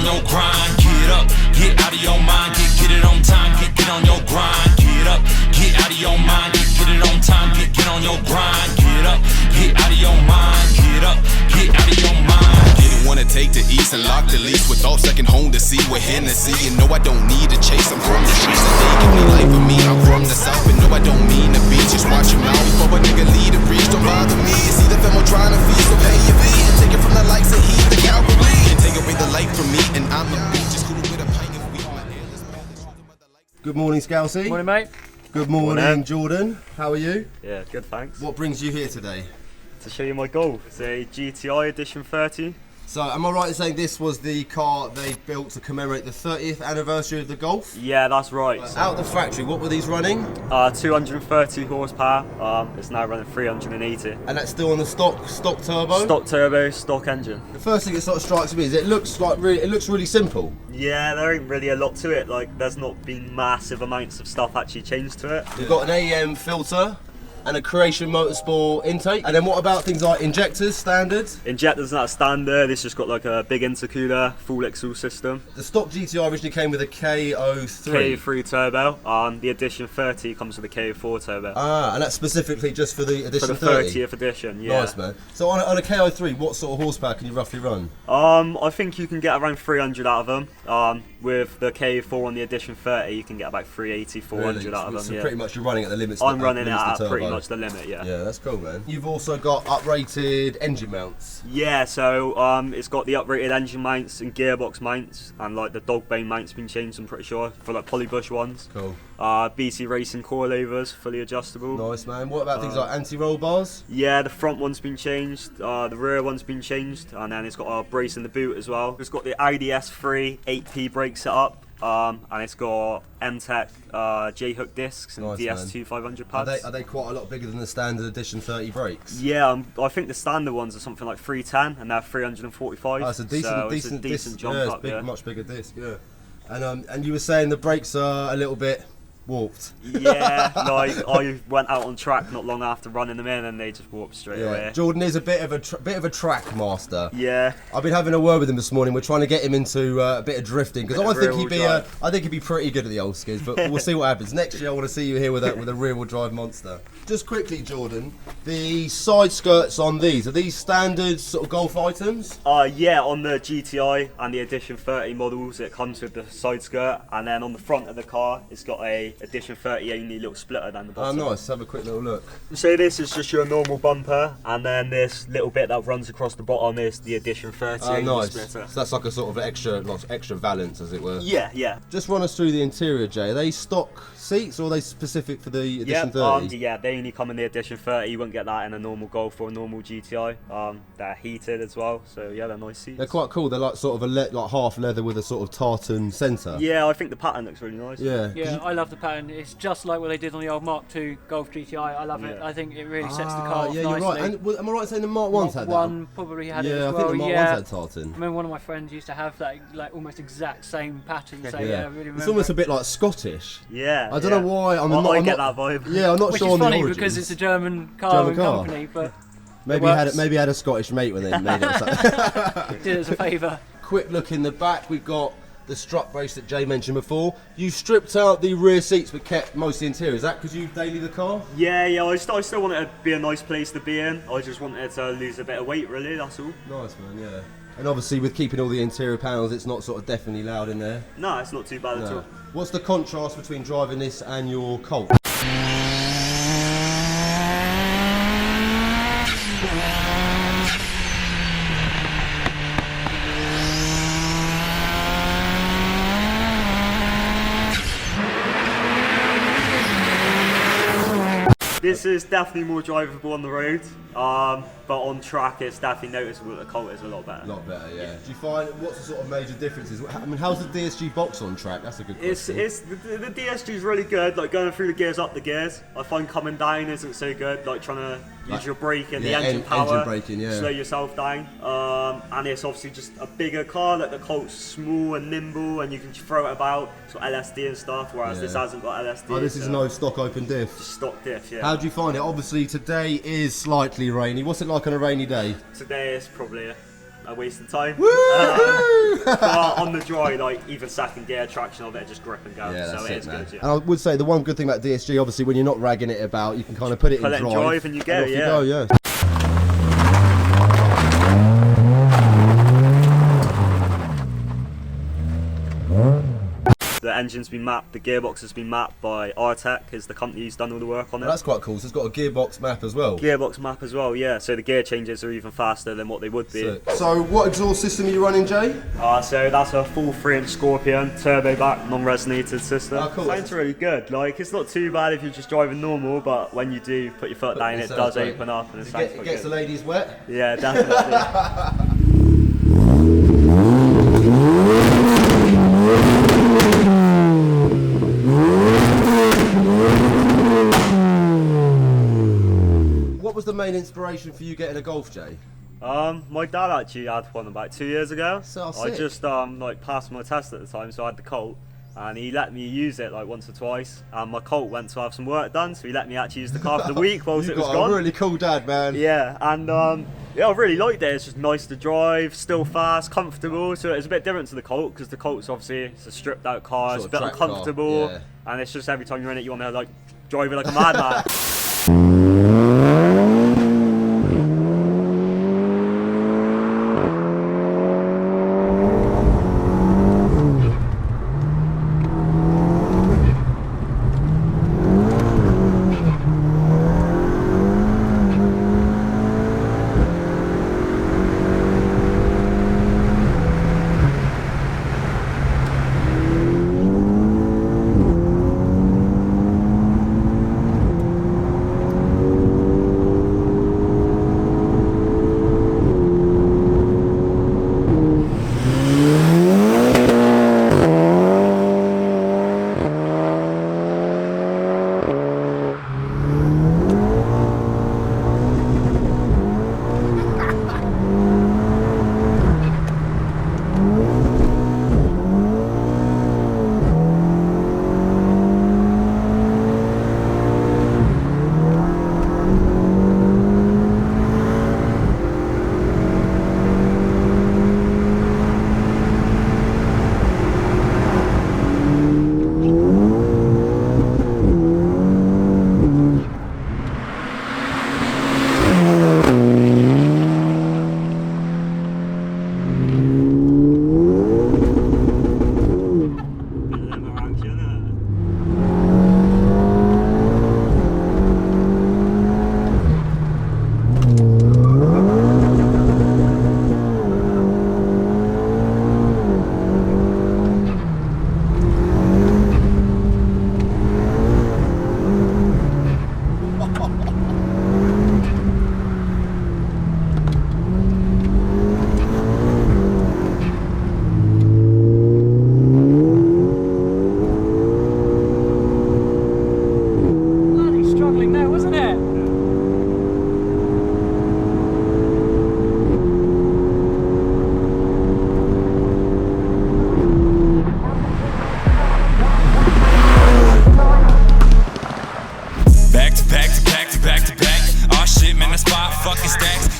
your grind. Get up, get out of your mind, get it on time, get on your grind. Get up, get out of your mind, get it on time, get on your grind. Get up, get out of your mind, get up, get out of your mind. Didn't wanna take the east and lock the lease with all second home to see with Hennessy. You know I don't need to chase, I'm from the streets and they give me life for me. I'm from the south and no I don't mean to be. Just watch your mouth before a nigga lead a reach. Don't bother me, see the film I'm trying to feed. So pay your fee and take it from the likes of heat, the Calvary. And take away the light from me and I'm a beat. Just cool with a pint of weed. My hairless man. Good morning, Scousey. Morning, mate. Good morning, Jordan. How are you? Yeah, good, thanks. What brings you here today? To show you my Golf. It's a GTI Edition 30. So, am I right in saying this was the car they built to commemorate the 30th anniversary of the Golf? Yeah, that's right. Out the factory, what were these running? 230 horsepower. It's now running 380. And that's still on the stock turbo? Stock turbo, stock engine. The first thing that sort of strikes me is it looks really simple. Yeah, there ain't really a lot to it. Like, there's not been massive amounts of stuff actually changed to it. You've got an AM filter and a Creation Motorsport intake. And then what about things like injectors, standard? Injector's not standard. It's just got like a big intercooler, full exhaust system. The stock GTI originally came with a KO3. KO3 turbo. The Edition 30 comes with a KO4 turbo. Ah, and that's specifically just for the Edition for the 30? 30th edition, yeah. Nice, man. So on a KO3, what sort of horsepower can you roughly run? I think you can get around 300 out of them. With the KO4 on the Edition 30, you can get about 380, 400 really? out of them. So yeah. pretty much you're running at the limits. I'm running it at pretty much the limit, yeah. Yeah, that's cool, man. You've also got uprated engine mounts. Yeah, so it's got the uprated engine mounts and gearbox mounts, and like the dog bone mounts been changed, I'm pretty sure, for like polybush ones. Cool. BC Racing coilovers, fully adjustable. Nice, man. What about things like anti-roll bars? Yeah, the front one's been changed, the rear one's been changed, and then it's got a brace in the boot as well. It's got the Audi S3 8P brake set up. And it's got M-Tech J-hook discs and nice, DS2 500 pads. Are they quite a lot bigger than the standard Edition 30 brakes? Yeah, I think the standard ones are something like 310 and they're 345. Oh, it's a decent disc, jump yeah, up. Big, yeah, much bigger disc. Yeah, and you were saying the brakes are a little bit warped. Yeah, like I went out on track not long after running them in, and they just warped straight away. Jordan is a bit of a track master. Yeah, I've been having a word with him this morning. We're trying to get him into a bit of drifting because I think he'd be pretty good at the old skids. But we'll see what happens next year. I want to see you here with a rear-wheel drive monster. Just quickly, Jordan, the side skirts on these, are these standard sort of Golf items? Yeah, on the GTI and the Edition 30 models, it comes with the side skirt, and then on the front of the car, it's got a Edition 30 only little splitter down the bottom. Oh, nice. Have a quick little look. So this is just your normal bumper, and then this little bit that runs across the bottom is the Edition 30 Oh, nice. splitter. So that's like a sort of extra valance, as it were. Yeah, yeah. Just run us through the interior, Jay. Are they stock seats or are they specific for the Edition 30? Yeah, they only come in the Edition 30. You wouldn't get that in a normal Golf or a normal GTI. They're heated as well, so yeah, they're nice seats. They're quite cool. They're like sort of like half leather with a sort of tartan centre. Yeah, I think the pattern looks really nice. Yeah. Yeah, I love the pattern. It's just like what they did on the old Mark II Golf GTI. I love it. I think it really sets the car off yeah, nicely. you're right. And am I right in saying the Mark 1's had that? One probably had it as Yeah, well. I think the Mark 1's had tartan. I remember one of my friends used to have that like almost exact same pattern. So yeah, I really remember. It's almost a bit like Scottish. Yeah. I don't know why. I get that vibe. Yeah, I'm not Which sure is on the funny origins. because it's a German car and company, but maybe he had a Scottish mate when they made it. Or something. did it as a favour. Quick look in the back. We've got the strut brace that Jay mentioned before. You stripped out the rear seats but kept most of the interior. Is that because you daily the car? Yeah. I still want it to be a nice place to be in. I just wanted to lose a bit of weight, really. That's all. Nice, man. Yeah. And obviously, with keeping all the interior panels, it's not sort of deafeningly loud in there. No, it's not too bad at all. What's the contrast between driving this and your Colt? This is definitely more drivable on the road, but on track it's definitely noticeable that the Colt is a lot better. A lot better, yeah. Do you find, what's the sort of major differences? I mean, how's the DSG box on track? That's a good question. The DSG is really good, like going through the gears, up the gears. I find coming down isn't so good, like trying to use your brake and the engine power, braking, slow yourself down. And it's obviously just a bigger car, like the Colt's small and nimble and you can throw it about, it's got LSD and stuff, whereas this hasn't got LSD. Oh, this is no stock open diff? Just stock diff, yeah. How do you find it? Obviously today is slightly rainy. What's it like on a rainy day? Today is probably a waste of time. Woo! But on the dry, like even second gear, traction of it, just grip and go. Yeah, so that's it is man. good. Yeah. And I would say the one good thing about DSG, obviously, when you're not ragging it about, you can kind of put it in drive and you go. off Yeah. you go, yeah. The engine's been mapped, the gearbox has been mapped by Artec, is the company who's done all the work on it. Well, that's quite cool. So it's got a gearbox map as well. Gearbox map as well, yeah. So the gear changes are even faster than what they would be. So what exhaust system are you running, Jay? So that's a full 3-inch Scorpion, turbo back, non-resonated system. Oh, cool. Sounds really good. Like it's not too bad if you're just driving normal, but when you do put your foot down, it does great. open up and it sounds quite gets good. the ladies wet. Yeah, definitely. What was the main inspiration for you getting a Golf, Jay? My dad actually had one about 2 years ago. So I sick. just like passed my test at the time, so I had the Colt, and he let me use it like once or twice. And my Colt went to have some work done, so he let me actually use the car for the week whilst it was You've gone. got a really cool dad, man. Yeah, and yeah, I really liked it. It's just nice to drive, still fast, comfortable. So it's a bit different to the Colt because the Colt's obviously it's a stripped out car, it's a bit Sort of track uncomfortable, car, yeah. and it's just every time you're in it, you want to like drive it like a madman.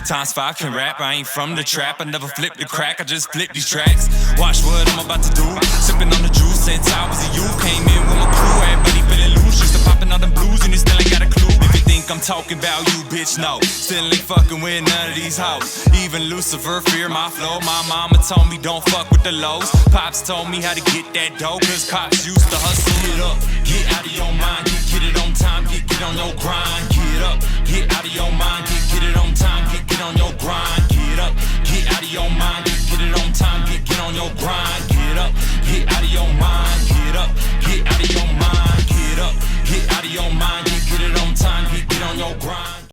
Times 5 can rap, I ain't from the trap. I never flipped the crack, I just flip these tracks. Watch what I'm about to do. Sipping on the juice since I was a youth. Came in with my crew, everybody feeling loose. Used to popping all them blues and you still ain't got a clue. If you think I'm talking about you, bitch, no. Still ain't fucking with none of these hoes. Even Lucifer fear my flow. My mama told me don't fuck with the lows. Pops told me how to get that dough, cause cops used to hustle. Get up, get out of your mind, get it on time, get on your grind. Get up, get out of your mind, get it on time, get on your grind. Get up, get out of your mind, get it on time, get on your grind. Get up, get out of your mind, get up, get out of your mind, get up, get out of your mind.